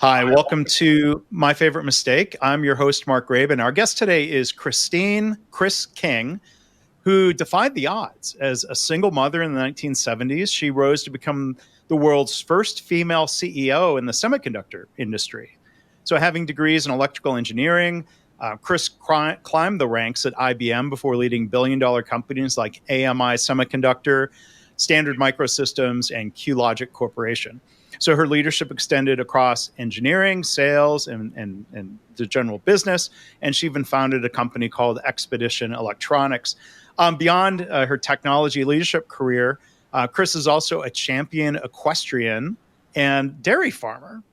Hi, welcome to My Favorite Mistake. I'm your host, Mark Graban. Our guest today is Chris King, who defied the odds. As a single mother in the 1970s, she rose to become the world's first female CEO in the semiconductor industry. So, having degrees in electrical engineering, Chris climbed the ranks at IBM before leading billion-dollar companies like AMI Semiconductor, Standard Microsystems, and QLogic Corporation. So her leadership extended across engineering, sales, and the general business. And she even founded a company called Expedition Electronics. Beyond her technology leadership career, Chris is also a champion equestrian and dairy farmer.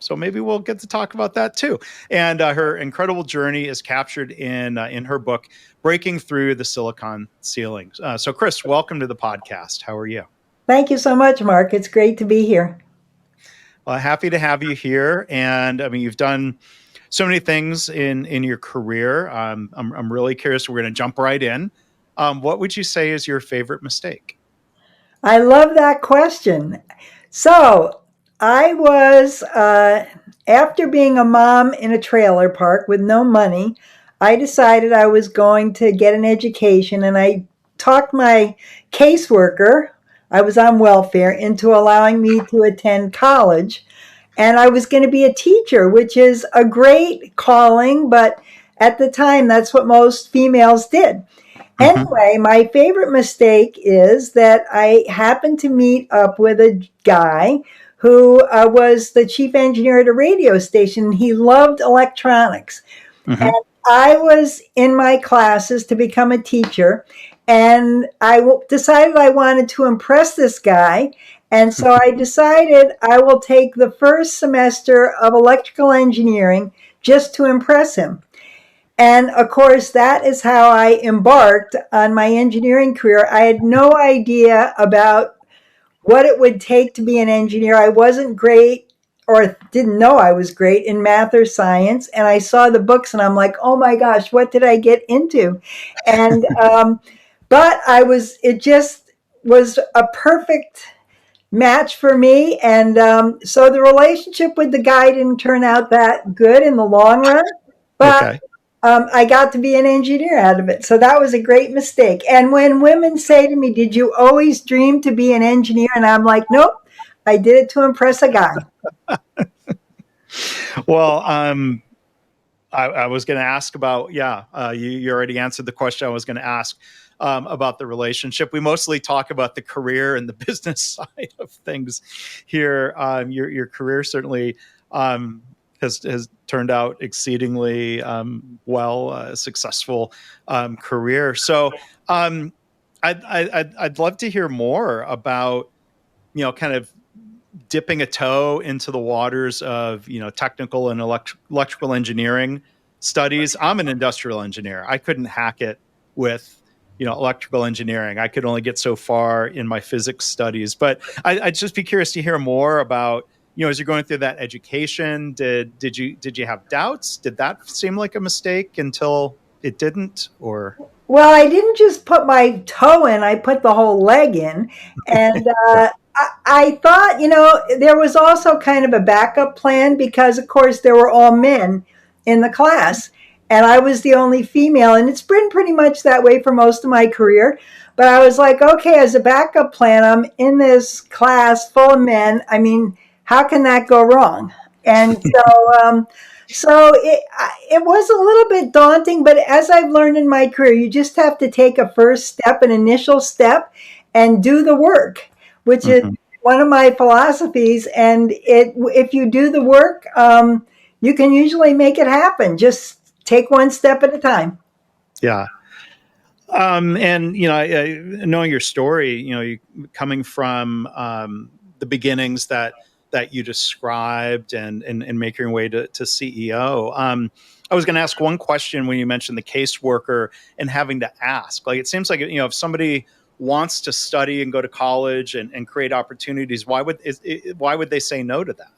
So maybe we'll get to talk about that too. And her incredible journey is captured in her book, Breaking Through the Silicon Ceiling. So Chris, welcome to the podcast. How are you? Thank you so much, Mark. It's great to be here. Well, happy to have you here. And I mean, you've done so many things in your career. I'm really curious. We're going to jump right in. What would you say is your favorite mistake? I love that question. So, I was, after being a mom in a trailer park with no money, I decided I was going to get an education, and I talked my caseworker, I was on welfare, into allowing me to attend college. And I was going to be a teacher, which is a great calling, but at the time, that's what most females did. Mm-hmm. Anyway, my favorite mistake is that I happened to meet up with a guy who was the chief engineer at a radio station. He loved electronics. Mm-hmm. And I was in my classes to become a teacher, and decided I wanted to impress this guy. And so I decided I will take the first semester of electrical engineering just to impress him. And of course, that is how I embarked on my engineering career. I had no idea about what it would take to be an engineer. I wasn't great, or didn't know I was great, in math or science. And I saw the books and I'm like, oh my gosh, what did I get into? And, but it just was a perfect match for me. And so the relationship with the guy didn't turn out that good in the long run. But Okay. I got to be an engineer out of it. So that was a great mistake. And when women say to me, did you always dream to be an engineer? And I'm like, nope, I did it to impress a guy. Well, I was going to ask about, you already answered the question I was going to ask about the relationship. We mostly talk about the career and the business side of things here. Your career certainly has turned out exceedingly successful career. So I'd love to hear more about, kind of dipping a toe into the waters of technical and electrical engineering studies. I'm an industrial engineer. I couldn't hack it with electrical engineering. I could only get so far in my physics studies. But I'd just be curious to hear more about, as you're going through that education. Did you have doubts? Did that seem like a mistake until it didn't? Or Well, I didn't just put my toe in, I put the whole leg in. And yeah. I thought, there was also kind of a backup plan because, of course, there were all men in the class. And I was the only female. And it's been pretty much that way for most of my career. But I was like, okay, as a backup plan, I'm in this class full of men. I mean, how can that go wrong? And so it was a little bit daunting, but as I've learned in my career, you just have to take a first step, an initial step, and do the work, which is Mm-hmm. one of my philosophies. And if you do the work, you can usually make it happen. Just take one step at a time. Yeah. And knowing your story, you coming from the beginnings that you described, and making your way to CEO. I was going to ask one question when you mentioned the caseworker and having to ask. Like, it seems like if somebody wants to study and go to college and create opportunities, why would they say no to that?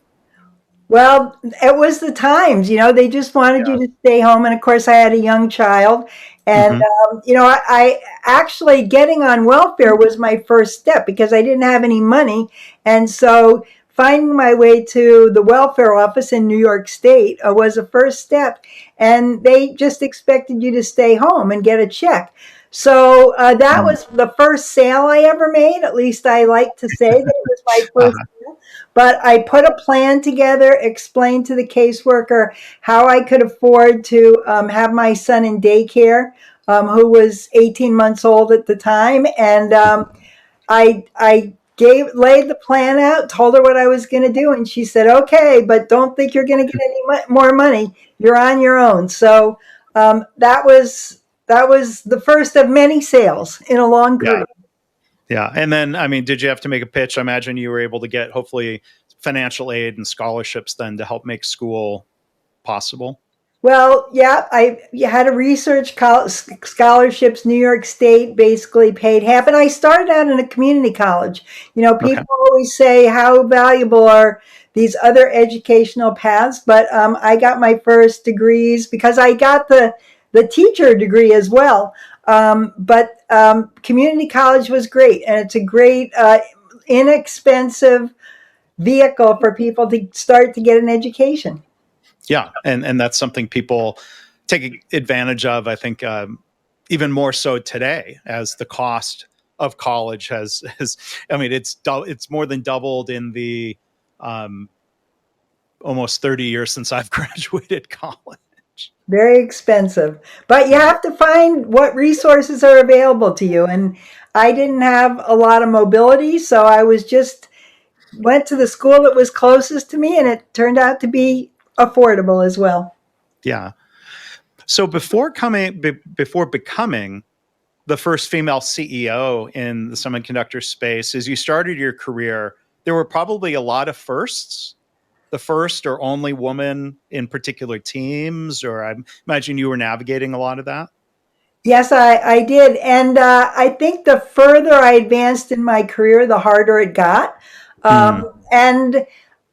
Well, it was the times, they just wanted you Yeah. to stay home. And of course, I had a young child. And, Hmm. I actually getting on welfare was my first step because I didn't have any money. And so finding my way to the welfare office in New York State was a first step. And they just expected you to stay home and get a check. So that was the first sale I ever made. At least I like to say that it was my first Uh-huh. sale. But I put a plan together, explained to the caseworker how I could afford to have my son in daycare, who was 18 months old at the time. And I laid the plan out, told her what I was going to do, and she said, "Okay, but don't think you're going to get any more money. You're on your own." So that was the first of many sales in a long Yeah. career. Yeah. And then, I mean, did you have to make a pitch? I imagine you were able to get hopefully financial aid and scholarships then to help make school possible. Well, yeah, I had a research scholarships. New York State basically paid half, and I started out in a community college. Okay. People always say how valuable are these other educational paths, but I got my first degrees because I got the teacher degree as well. But community college was great, and it's a great, inexpensive vehicle for people to start to get an education. Yeah. And that's something people take advantage of, I think, even more so today as the cost of college has I mean, it's more than doubled in the um, almost 30 years since I've graduated college. Very expensive, but you Yeah. have to find what resources are available to you. And I didn't have a lot of mobility, so I was just went to the school that was closest to me, and it turned out to be affordable as well. Yeah. So before becoming the first female CEO in the semiconductor space, as you started your career, there were probably a lot of firsts. The first or only woman in particular teams, or I imagine you were navigating a lot of that. Yes, I did. And I think the further I advanced in my career, the harder it got. Mm. And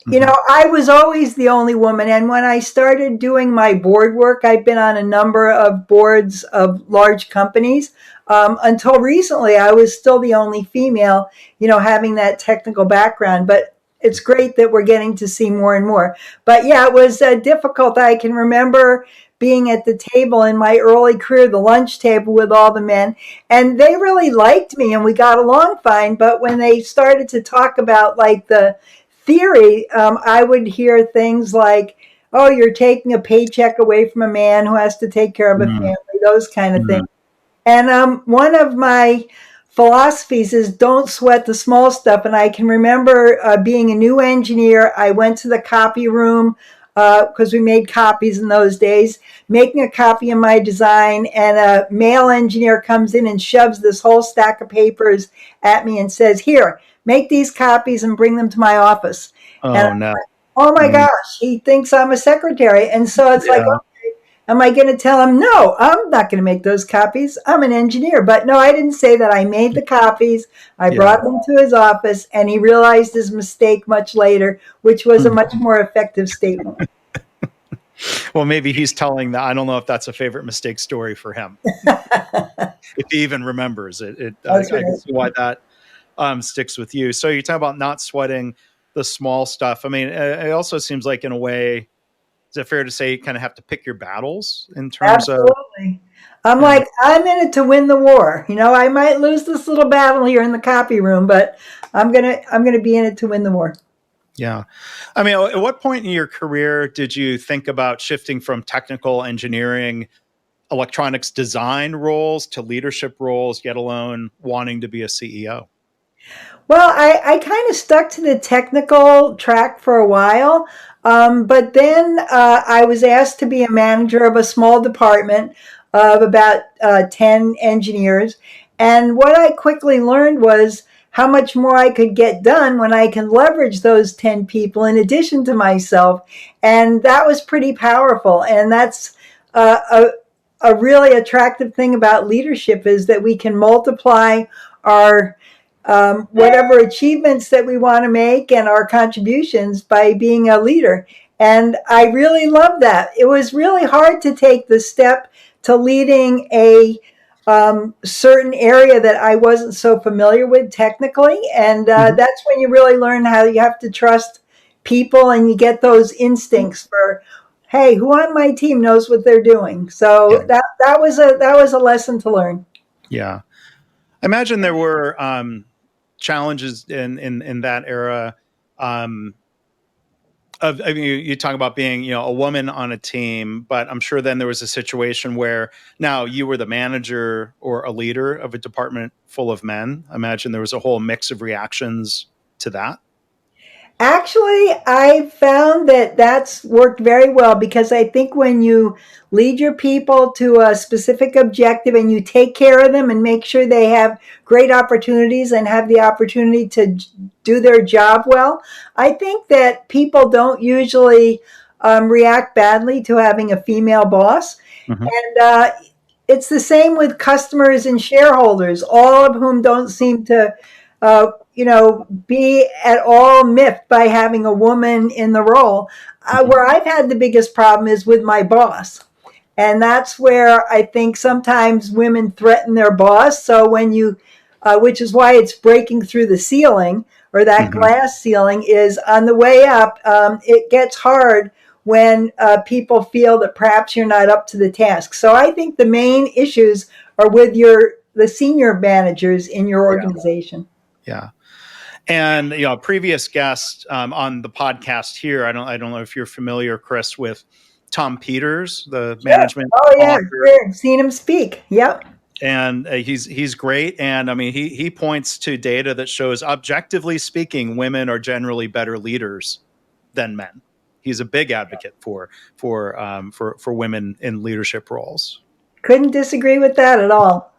Hmm. I was always the only woman. And when I started doing my board work, I've been on a number of boards of large companies. Until recently, I was still the only female, having that technical background. But it's great that we're getting to see more and more. But yeah, it was difficult. I can remember being at the table in my early career, the lunch table with all the men, and they really liked me and we got along fine. But when they started to talk about like the theory, I would hear things like, "Oh, you're taking a paycheck away from a man who has to take care of a Mm. family," those kind of Mm. things. And one of my philosophies is don't sweat the small stuff. And I can remember being a new engineer, I went to the copy room because we made copies in those days, making a copy of my design, and a male engineer comes in and shoves this whole stack of papers at me and says, "Here, make these copies and bring them to my office." And Oh no. oh my Mm. gosh, he thinks I'm a secretary. And so it's like, Yeah. am I going to tell him, "No, I'm not going to make those copies. I'm an engineer"? But no, I didn't say that. I made the copies. I Yeah. brought them to his office, and he realized his mistake much later, which was a Mm. much more effective statement. Well, maybe he's telling that. I don't know if that's a favorite mistake story for him, if he even remembers it. That's I can right. see why that sticks with you. So you talk about not sweating the small stuff. I mean, it also seems like in a way, is it fair to say you kind of have to pick your battles in terms of, Absolutely. I'm yeah. like, I'm in it to win the war. I might lose this little battle here in the copy room, but I'm gonna be in it to win the war. Yeah. I mean, at what point in your career did you think about shifting from technical engineering, electronics design roles to leadership roles, yet alone wanting to be a CEO? Well, I kind of stuck to the technical track for a while, but then I was asked to be a manager of a small department of about 10 engineers. And what I quickly learned was how much more I could get done when I can leverage those 10 people in addition to myself. And that was pretty powerful. And that's a really attractive thing about leadership is that we can multiply our whatever achievements that we want to make and our contributions by being a leader. And I really love that. It was really hard to take the step to leading a certain area that I wasn't so familiar with technically. And Mhm. that's when you really learn how you have to trust people, and you get those instincts for, hey, who on my team knows what they're doing. Yeah. So that was a lesson to learn. Yeah. I imagine there were challenges in that era. Um, I mean, you talk about being, a woman on a team, but I'm sure then there was a situation where now you were the manager or a leader of a department full of men. I imagine there was a whole mix of reactions to that. Actually, I found that that's worked very well because I think when you lead your people to a specific objective and you take care of them and make sure they have great opportunities and have the opportunity to do their job well, I think that people don't usually react badly to having a female boss. Hmm. And it's the same with customers and shareholders, all of whom don't seem to be at all miffed by having a woman in the role. Hmm. Where I've had the biggest problem is with my boss. And that's where I think sometimes women threaten their boss. So which is why it's breaking through the ceiling, or that Hmm. glass ceiling is on the way up. It gets hard when people feel that perhaps you're not up to the task. So I think the main issues are with the senior managers in your Yeah. organization. Yeah. And previous guest on the podcast here, I don't know if you're familiar, Chris, with Tom Peters, the Sure. management Oh yeah, author, sure. Seen him speak. Yep. and he's great. And I mean, he points to data that shows, objectively speaking, women are generally better leaders than men. He's a big advocate for women in leadership roles. Couldn't disagree with that at all.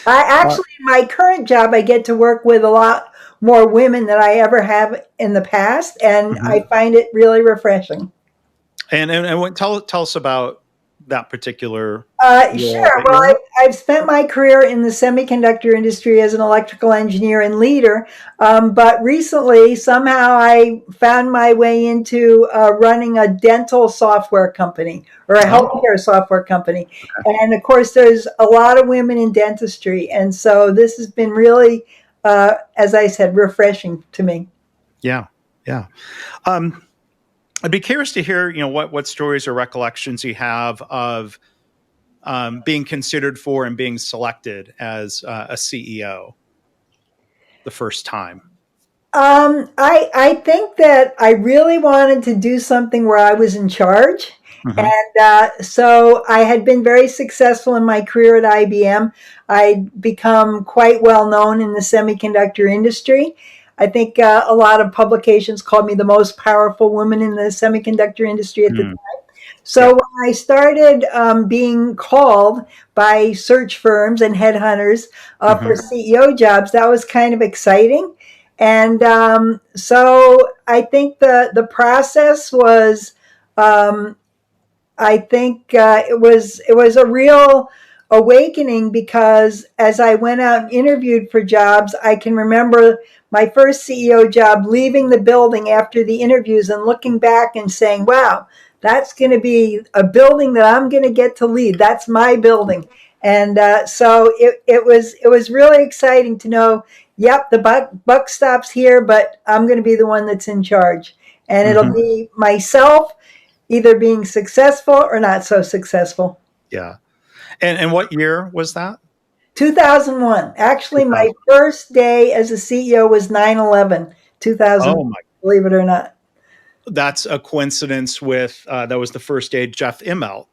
I Uh, actually, my current job, I get to work with a lot more women than I ever have in the past, and mhm. I find it really refreshing. And tell us about that particular role Sure. that Well, you're in. I've spent my career in the semiconductor industry as an electrical engineer and leader, but recently somehow I found my way into running a dental software company or a Oh, healthcare software company. And of course, there's a lot of women in dentistry. And so this has been really, as I said, refreshing to me. yeah, yeah. Um, I'd be curious to hear, what stories or recollections you have of being considered for and being selected as a CEO the first time. I think that I really wanted to do something where I was in charge. Hmm. And so I had been very successful in my career at IBM. I'd become quite well known in the semiconductor industry. I think a lot of publications called me the most powerful woman in the semiconductor industry at the time. Mm, So yeah. when I started being called by search firms and headhunters for Hmm. CEO jobs, that was kind of exciting. And so I think the process was, um, I think it was a real awakening because as I went out and interviewed for jobs, I can remember my first CEO job, leaving the building after the interviews and looking back and saying, "Wow, that's going to be a building that I'm going to get to lead. That's my building." And so it was really exciting to know. Yep, the buck stops here, but I'm going to be the one that's in charge, and it'll Hmm. be myself either being successful or not so successful. Yeah. And what year was that? 2001. Actually, my 2000. first day as a CEO was 9/11, 2000, Oh my, believe it or not. that's a coincidence with that was the first day Jeff Immelt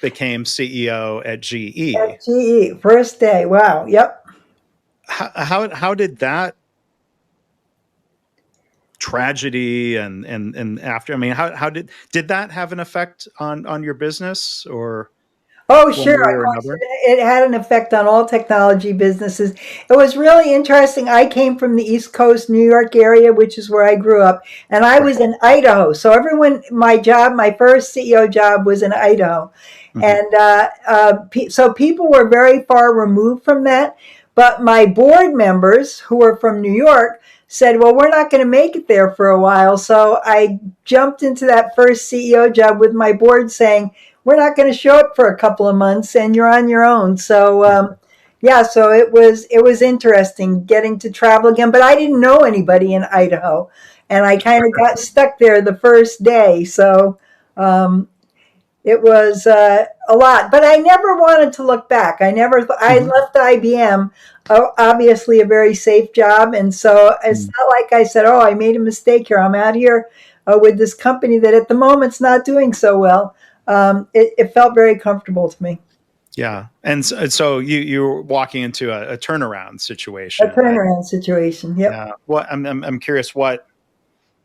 became CEO at GE. At GE, first day. Wow. Yep. How did that tragedy and after, I mean, how did that have an effect on your business, or Oh, one sure. way Of or course, another? it had an effect on all technology businesses. It was really interesting. I came from the East Coast, New York area, which is where I grew up, and I Right. was in Idaho. So my first CEO job was in Idaho. Hmm. And so people were very far removed from that. But my board members, who were from New York, said, well, we're not going to make it there for a while. So I jumped into that first CEO job with my board saying, we're not going to show up for a couple of months and you're on your own. So, yeah, so it was interesting getting to travel again, but I didn't know anybody in Idaho. and I kind of got stuck there the first day. So it was a lot, but I never wanted to look back. I left IBM, obviously a very safe job. And so it's not like I said, oh, I made a mistake here. I'm out here with this company that at the moment's not doing so well. It felt very comfortable to me. Yeah. And so you were walking into a turnaround A situation. turnaround situation. Yep. Yeah. I'm curious what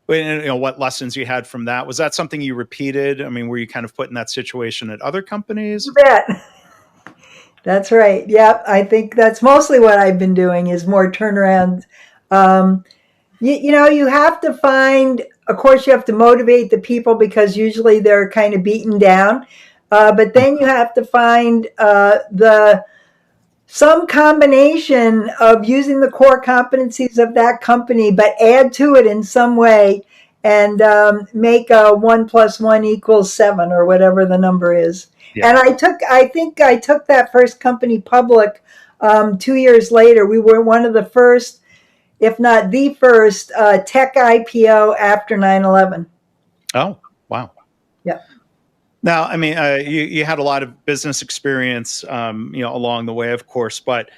lessons you had from that. Was that something you repeated? I mean, were you kind of put in that situation at other companies? You bet. That's right. Yep. I think that's mostly what I've been doing is more turnaround. You have to find, of course, you have to motivate the people because usually they're kind of beaten down. But then you have to find some combination of using the core competencies of that company, but add to it in some way and make a 1+1 = 7 or whatever the number is. Yeah. And I think I took that first company public 2 years later. We were one of the first, if not the first, tech IPO after 9/11. Oh, wow. Yeah. Now, I mean, you had a lot of business experience, along the way, of course, but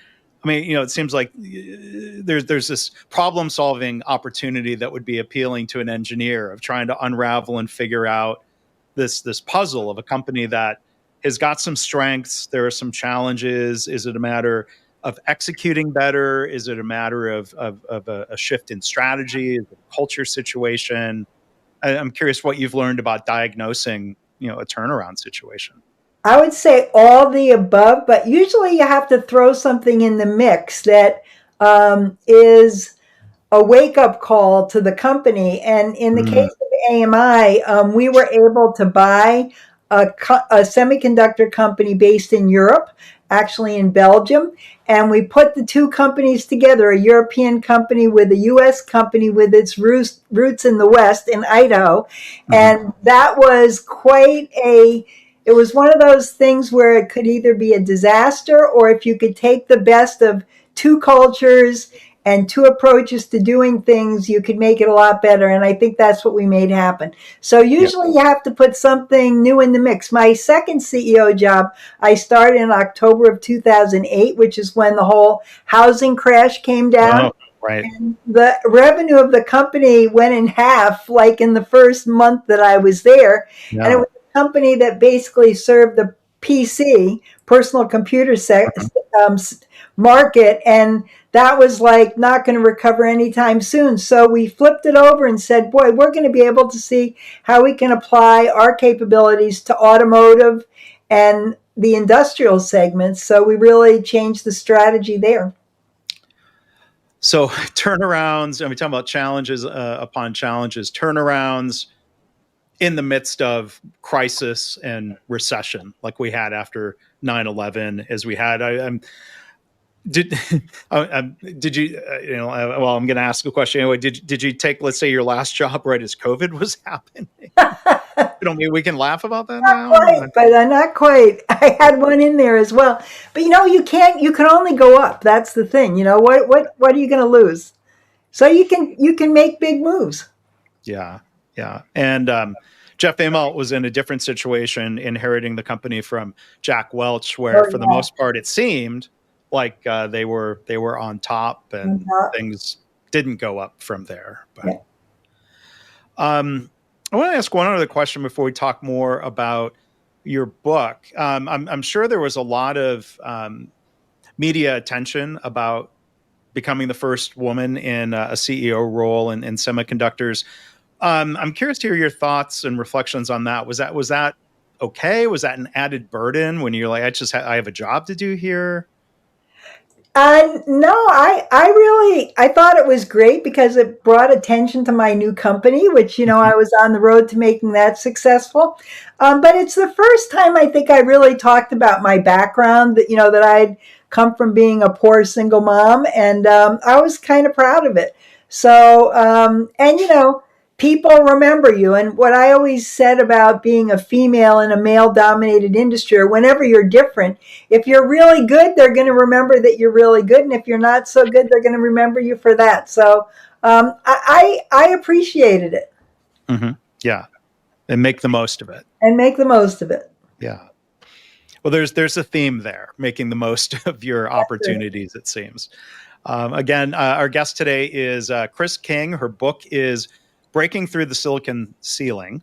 I mean, it seems like there's this problem-solving opportunity that would be appealing to an engineer of trying to unravel and figure out this puzzle of a company that has got some strengths. There are some challenges. Is it a matter of executing better? Is it a matter of a shift in strategy? Is it a culture situation? I'm curious what you've learned about diagnosing, a turnaround situation. I would say all the above, but usually you have to throw something in the mix that is a wake-up call to the company. And in the case of AMI, we were able to buy a semiconductor company based in Europe, actually in Belgium. And we put the two companies together, a European company with a U.S. company with its roots in the West in Idaho. And that was it was one of those things where it could either be a disaster or if you could take the best of two cultures and two approaches to doing things, you could make it a lot better. And I think that's what we made happen. So usually you have to put something new in the mix. My second CEO job, I started in October of 2008, which is when the whole housing crash came down. Oh, right. And the revenue of the company went in half, like in the first month that I was there. Yeah. And it was a company that basically served the PC, personal computer market. And that was like not going to recover anytime soon. So we flipped it over and said, boy, we're going to be able to see how we can apply our capabilities to automotive and the industrial segments. So we really changed the strategy there. So turnarounds, and we talk about challenges upon challenges, turnarounds in the midst of crisis and recession, like we had after 9/11, as we had. Did you? Well, I'm going to ask a question anyway. Did you take, let's say, your last job right as COVID was happening? We can laugh about that now. Not quite. I had one in there as well. But you can't. You can only go up. That's the thing. What are you going to lose? So you can make big moves. Yeah. And Jeff Immelt was in a different situation, inheriting the company from Jack Welch, where for the most part it seemed like they were on top, and things didn't go up from there. But I want to ask one other question before we talk more about your book. I'm sure there was a lot of media attention about becoming the first woman in a CEO role in semiconductors. I'm curious to hear your thoughts and reflections on that. Was that okay? Was that an added burden when you're like, I have a job to do here? No, I thought it was great because it brought attention to my new company, which, I was on the road to making that successful. But it's the first time I think I really talked about my background, that I'd come from being a poor single mom, and I was kind of proud of it. So, people remember you. And what I always said about being a female in a male-dominated industry, or whenever you're different, if you're really good, they're going to remember that you're really good. And if you're not so good, they're going to remember you for that. So I appreciated it Hmm. Yeah, and make the most of it. and make the most of it. Yeah. Well, there's a theme there, making the most of your opportunities, it seems. Again, our guest today is Chris King. Her book is Breaking Through the Silicon Ceiling.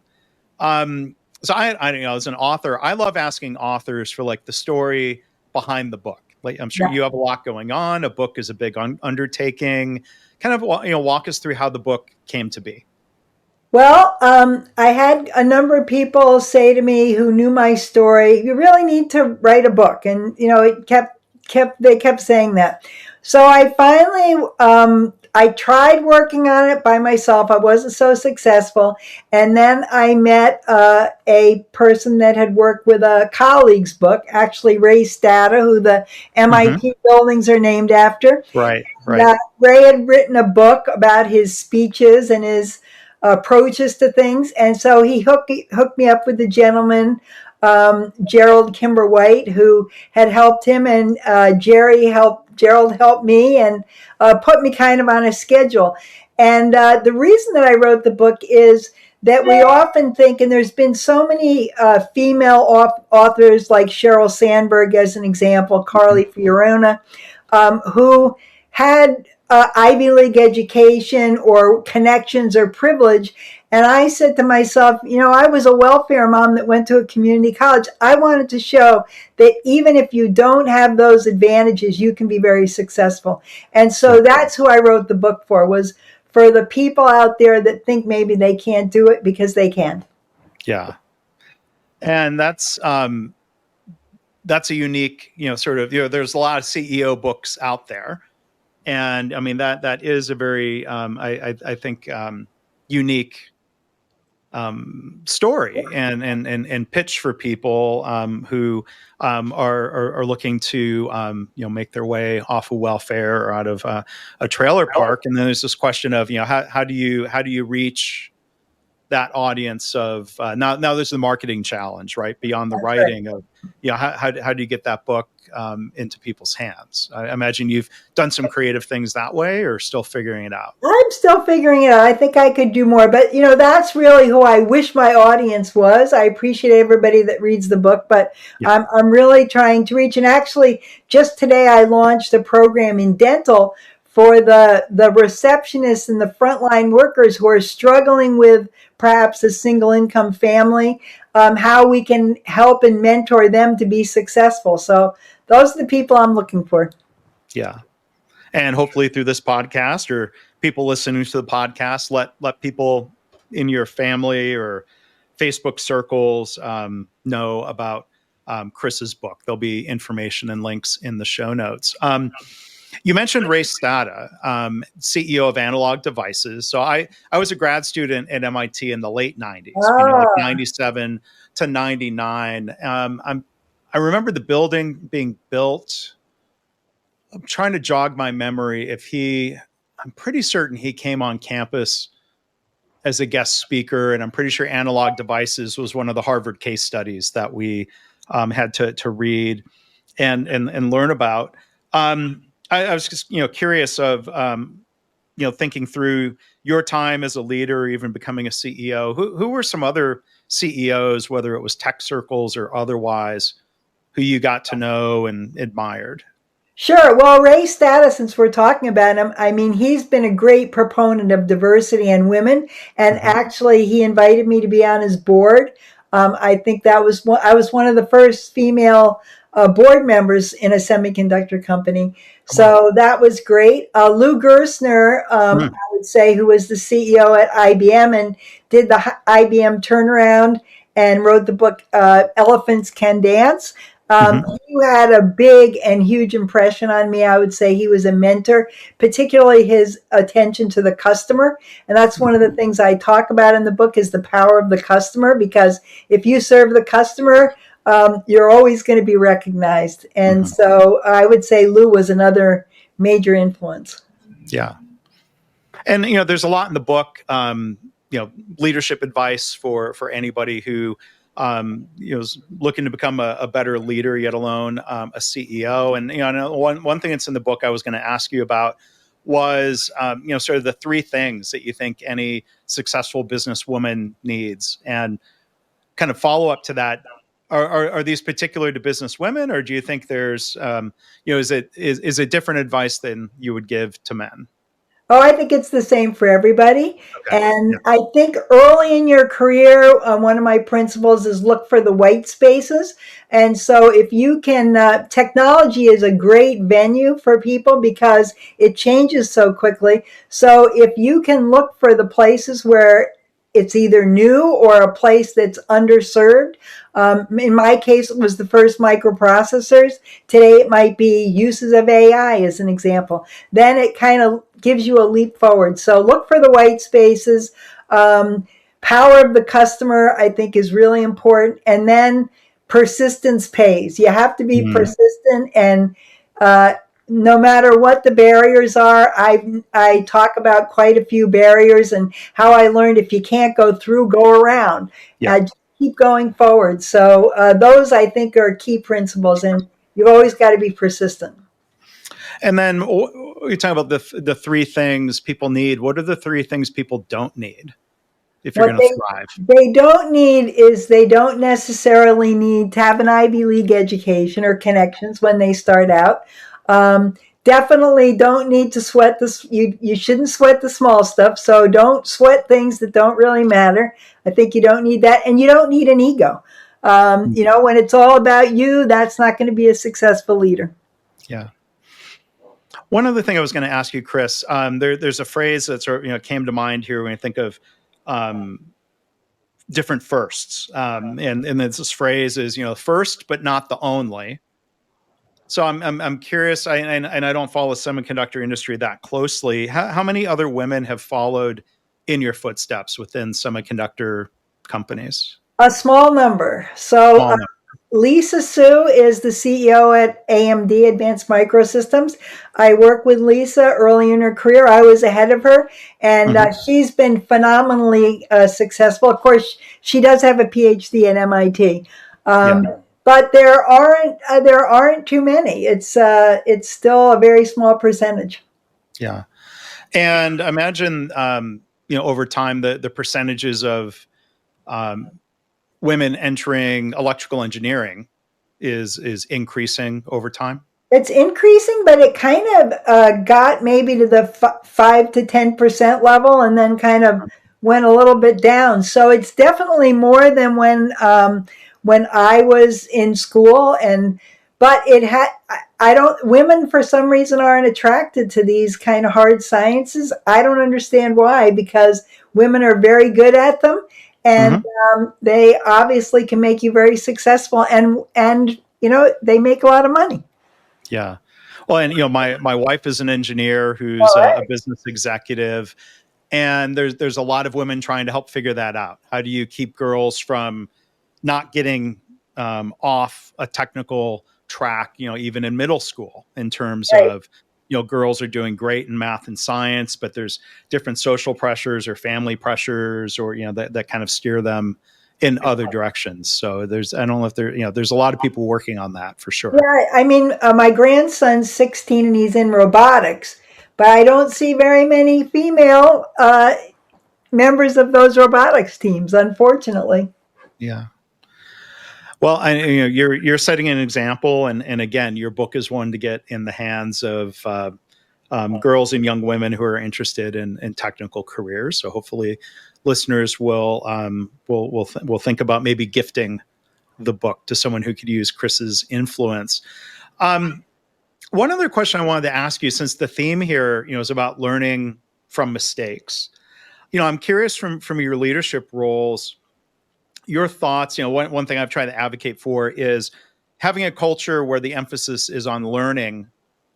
So I don't know, as an author, I love asking authors for like the story behind the book. Like I'm sure Yeah. you have a lot going on. A book is a big undertaking. Kind of walk us through how the book came to be. Well, I had a number of people say to me who knew my story, "You really need to write a book," and it they kept saying that. So I finally, I tried working on it by myself. I wasn't so successful, and then I met a person that had worked with a colleague's book, actually Ray Stata, who the Hmm. MIT buildings are named after. Right, right. Ray had written a book about his speeches and his approaches to things, and so he hooked me up with the gentleman, Gerald Kimber White, who had helped him, and Gerald helped me, and put me kind of on a schedule. And the reason that I wrote the book is that we often think, and there's been so many female authors like Sheryl Sandberg, as an example, Mhm. Carly Fiorina, who had Ivy League education or connections or privilege. And I said to myself, I was a welfare mom that went to a community college. I wanted to show that even if you don't have those advantages, you can be very successful. And Yeah, so that's who I wrote the book for, was for the people out there that think maybe they can't do it, because they can. yeah, and that's a unique, sort of, there's a lot of CEO books out there, and I mean that is a very, I think, unique story and pitch for people who are looking to make their way off of welfare or out of a trailer park. And then there's this question of how do you reach that audience of now there's the marketing challenge, right, beyond the That's right. writing of how do you get that book into people's hands. I imagine you've done some creative things that way, or still figuring it out. I'm still figuring it out. I think I could do more, but that's really who I wish my audience was. I appreciate everybody that reads the book, but Yeah. I'm really trying to reach. And actually, just today I launched a program in dental for the receptionists and the frontline workers who are struggling with perhaps a single income family. How we can help and mentor them to be successful. So those are the people I'm looking for. Yeah. And hopefully through this podcast, or people listening to the podcast, let people in your family or Facebook circles know about Chris's book. There'll be information and links in the show notes. You mentioned Ray Stata, CEO of Analog Devices. So I was a grad student at MIT in the late 90s, like Ah, 97 to 99. I remember the building being built. I'm trying to jog my memory if I'm pretty certain he came on campus as a guest speaker, and I'm pretty sure Analog Devices was one of the Harvard case studies that we had to read and learn about. I was just curious of thinking through your time as a leader, or even becoming a CEO. Who were some other CEOs, whether it was tech circles or otherwise, who you got to know and admired? sure. Well, Ray Stata, since we're talking about him, I mean, he's been a great proponent of diversity and women. And Mm-hmm. actually, he invited me to be on his board. I think I was one of the first female board members in a semiconductor company. Wow. So that was great. Lou Gerstner, Mm-hmm. I would say, who was the CEO at IBM and did the IBM turnaround and wrote the book Elephants Can Dance. Mm-hmm. He had a big and huge impression on me. I would say he was a mentor, particularly his attention to the customer. And that's one of the things I talk about in the book, is the power of the customer, because if you serve the customer, you're always going to be recognized. And Mm-hmm. so I would say Lou was another major influence. Yeah. And there's a lot in the book, leadership advice for anybody who is looking to become a better leader, yet alone a CEO. And one thing that's in the book I was going to ask you about was, sort of the three things that you think any successful businesswoman needs, and kind of follow up to that. Are these particular to business women, or do you think there's, is it different advice than you would give to men? Oh, I think it's the same for everybody. Okay. And Yeah. I think early in your career, one of my principles is look for the white spaces. And so if you can, technology is a great venue for people because it changes so quickly. So if you can look for the places where it's either new or a place that's underserved. In my case, it was the first microprocessors. Today, it might be uses of AI as an example. Then it kind of gives you a leap forward. So look for the white spaces. Power of the customer, I think, is really important. And then persistence pays. You have to be Mm, persistent, and uh, no matter what the barriers are, I talk about quite a few barriers and how I learned if you can't go through, go around. yeah. Just keep going forward. So those I think are key principles, and you've always got to be persistent. And then you're talking about the three things people need. What are the three things people don't need if you're What going to thrive? they don't need is they don't necessarily need to have an Ivy League education or connections when they start out. Definitely don't need to sweat this. You shouldn't sweat the small stuff. So don't sweat things that don't really matter. I think you don't need that, and you don't need an ego. When it's all about you, that's not going to be a successful leader. Yeah. One other thing I was going to ask you, Chris, there's a phrase that sort of came to mind here when I think of um, different firsts, and this phrase is first but not the only. So I'm curious, and I don't follow the semiconductor industry that closely. How many other women have followed in your footsteps within semiconductor companies? A small number. So Small number. Lisa Su is the CEO at AMD, Advanced Microsystems. I worked with Lisa early in her career. I was ahead of her, and Mm-hmm. she's been phenomenally successful. Of course, she does have a PhD at MIT, Yeah. but there aren't too many. It's still a very small percentage. Yeah. And imagine, over time, the percentages of um, women entering electrical engineering is increasing over time. It's increasing, but it kind of got maybe to the 5 to 10% level, and then kind of went a little bit down. So it's definitely more than when I was in school, and but it had. I don't. Women for some reason aren't attracted to these kind of hard sciences. I don't understand why, because women are very good at them, and Mm-hmm. they obviously can make you very successful, and they make a lot of money. Yeah. Well, and my wife is an engineer All who's a right. business executive, and there's a lot of women trying to help figure that out. How do you keep girls from not getting off a technical track, even in middle school, in terms Right. of, girls are doing great in math and science, but there's different social pressures or family pressures, or, that kind of steer them in other directions. So I don't know if there's a lot of people working on that for sure. Yeah, I mean, my grandson's 16 and he's in robotics, but I don't see very many female members of those robotics teams, unfortunately. Yeah. Well, you're setting an example, and again, your book is one to get in the hands of girls and young women who are interested in technical careers. So hopefully, listeners will think about maybe gifting the book to someone who could use Chris's influence. Um, One other question I wanted to ask you, since the theme here, is about learning from mistakes. I'm curious from your leadership roles, your thoughts. One thing I've tried to advocate for is having a culture where the emphasis is on learning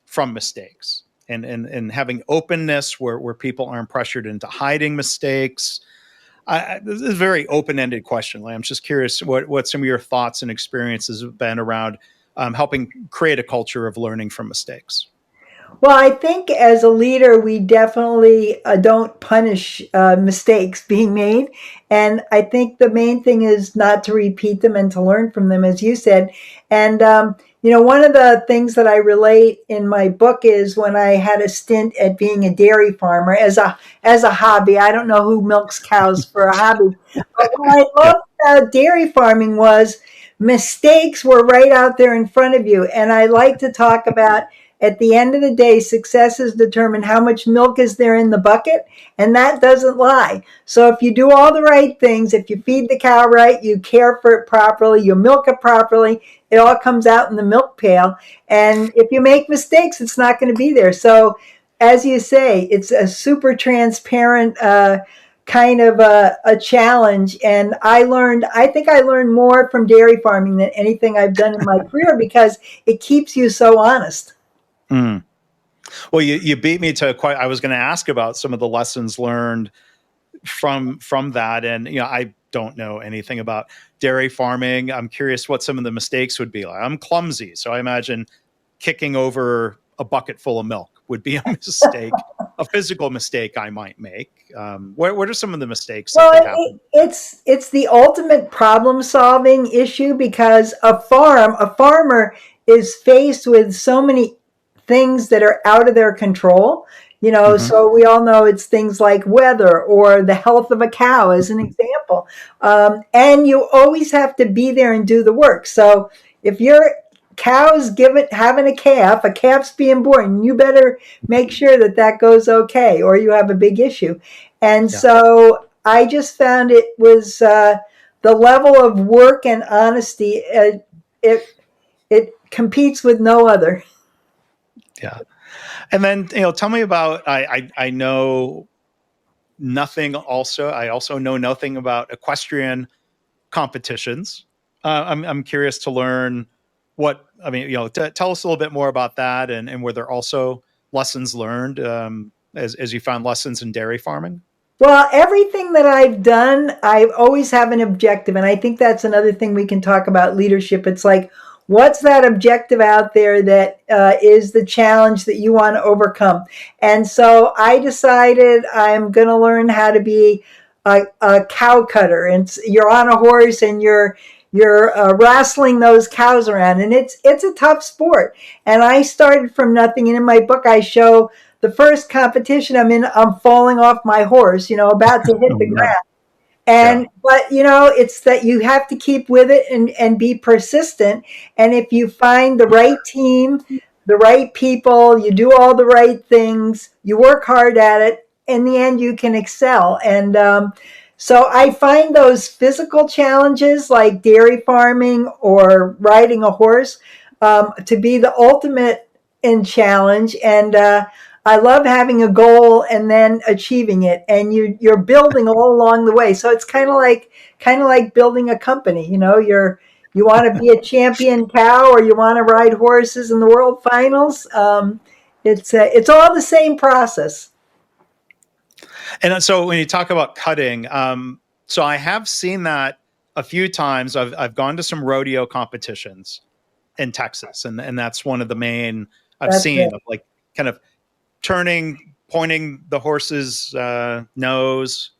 from mistakes, and having openness where people aren't pressured into hiding mistakes. This is a very open-ended question. I'm just curious what some of your thoughts and experiences have been around helping create a culture of learning from mistakes. Well, I think as a leader, we definitely don't punish mistakes being made. And I think the main thing is not to repeat them and to learn from them, as you said. And One of the things that I relate in my book is when I had a stint at being a dairy farmer as a hobby. I don't know who milks cows for a hobby, but what I Yeah. loved about dairy farming was mistakes were right out there in front of you. And I like to talk about, at the end of the day, success is determined how much milk is there in the bucket, and that doesn't lie. So if you do all the right things, if you feed the cow right, you care for it properly, you milk it properly, it all comes out in the milk pail. And if you make mistakes, it's not going to be there. So, as you say, it's a super transparent kind of a challenge. And I think I learned more from dairy farming than anything I've done in my career because it keeps you so honest. Mm. Well, you beat me to quite. I was going to ask about some of the lessons learned from that, and I don't know anything about dairy farming. I'm curious what some of the mistakes would be like. I'm clumsy, so I imagine kicking over a bucket full of milk would be a mistake, a physical mistake I might make. What are some of the mistakes that Well, could happen? it's the ultimate problem solving issue because a farmer is faced with so many things that are out of their control. Hmm. So we all know it's things like weather or the health of a cow, as an example. And you always have to be there and do the work. So if your cow's having a calf's being born, you better make sure that that goes okay, or you have a big issue. And Yeah, so I just found it was the level of work and honesty. It it competes with no other. yeah. And then tell me about. I know nothing. I also know nothing about equestrian competitions. I'm curious to learn what I mean. Tell us a little bit more about that, and were there also lessons learned as you found lessons in dairy farming? Well, everything that I've done, I always have an objective. And I think that's another thing we can talk about leadership. It's like, what's that objective out there that is the challenge that you want to overcome? And so I decided I'm going to learn how to be a cow cutter. And you're on a horse and you're wrestling those cows around, and it's a tough sport. And I started from nothing. And in my book, I show the first competition I'm in, I'm falling off my horse, about to hit Oh the no. ground. Yeah. But it's that you have to keep with it and be persistent. And if you find the right team, the right people, you do all the right things, you work hard at it, in the end, you can excel. And so I find those physical challenges like dairy farming or riding a horse to be the ultimate in challenge. And I love having a goal and then achieving it, and you're building all along the way. So it's kind of like building a company. You want to be a champion cow, or you want to ride horses in the world finals. It's all the same process. And so when you talk about cutting, so I have seen that a few times. I've gone to some rodeo competitions in Texas, and that's one of the main I've That's seen it. of like kind of pointing the horse's nose.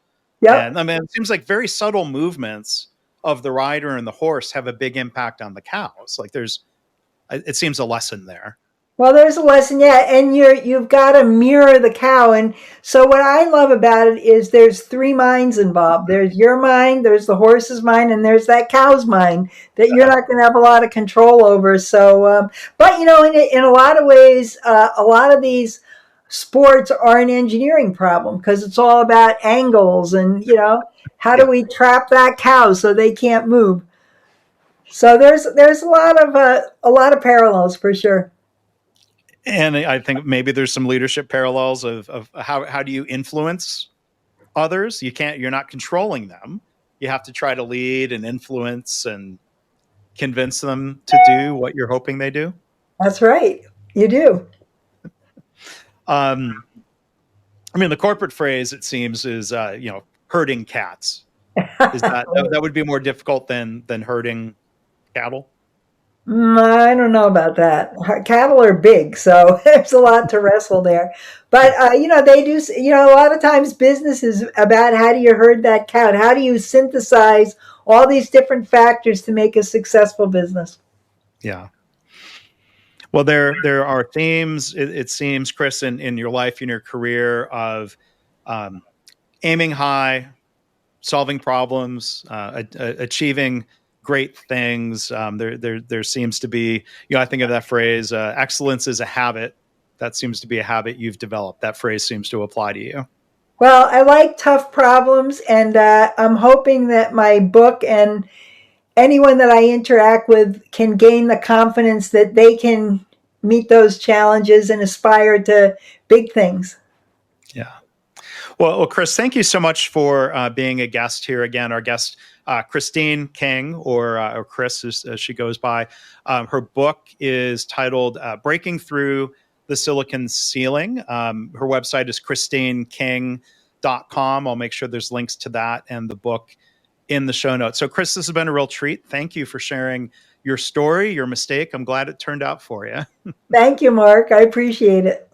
Yep. And I mean, it seems like very subtle movements of the rider and the horse have a big impact on the cows. Like it seems a lesson there. Well, there's a lesson, yeah, and you've got to mirror the cow. And so what I love about it is there's three minds involved. There's your mind, there's the horse's mind, and there's that cow's mind that you're not going to have a lot of control over. So, but in a lot of ways, a lot of these sports are an engineering problem because it's all about angles and how do Yeah. we trap that cow so they can't move. So there's a lot of parallels for sure. And I think maybe there's some leadership parallels of how do you influence others? You're not controlling them. You have to try to lead and influence and convince them to do what you're hoping they do. That's right. You do. Um, I mean, the corporate phrase it seems is herding cats. Is that would be more difficult than herding cattle? I don't know about that. Cattle are big, so there's a lot to wrestle there. But they do. A lot of times business is about how do you herd that cow? How do you synthesize all these different factors to make a successful business? Yeah. Well, there are themes, it seems, Chris, in your life, in your career, of um, aiming high, solving problems, achieving great things. There seems to be, I think of that phrase, excellence is a habit. That seems to be a habit you've developed. That phrase seems to apply to you. Well, I like tough problems, and I'm hoping that my book and anyone that I interact with can gain the confidence that they can meet those challenges and aspire to big things. Yeah. Well, Chris, thank you so much for being a guest here again. Our guest, Christine King, or Chris, as she goes by. Her book is titled "Breaking Through the Silicon Ceiling." Her website is christineking.com. I'll make sure there's links to that and the book in the show notes. So, Chris, this has been a real treat. Thank you for sharing your story, your mistake. I'm glad it turned out for you. Thank you, Mark. I appreciate it.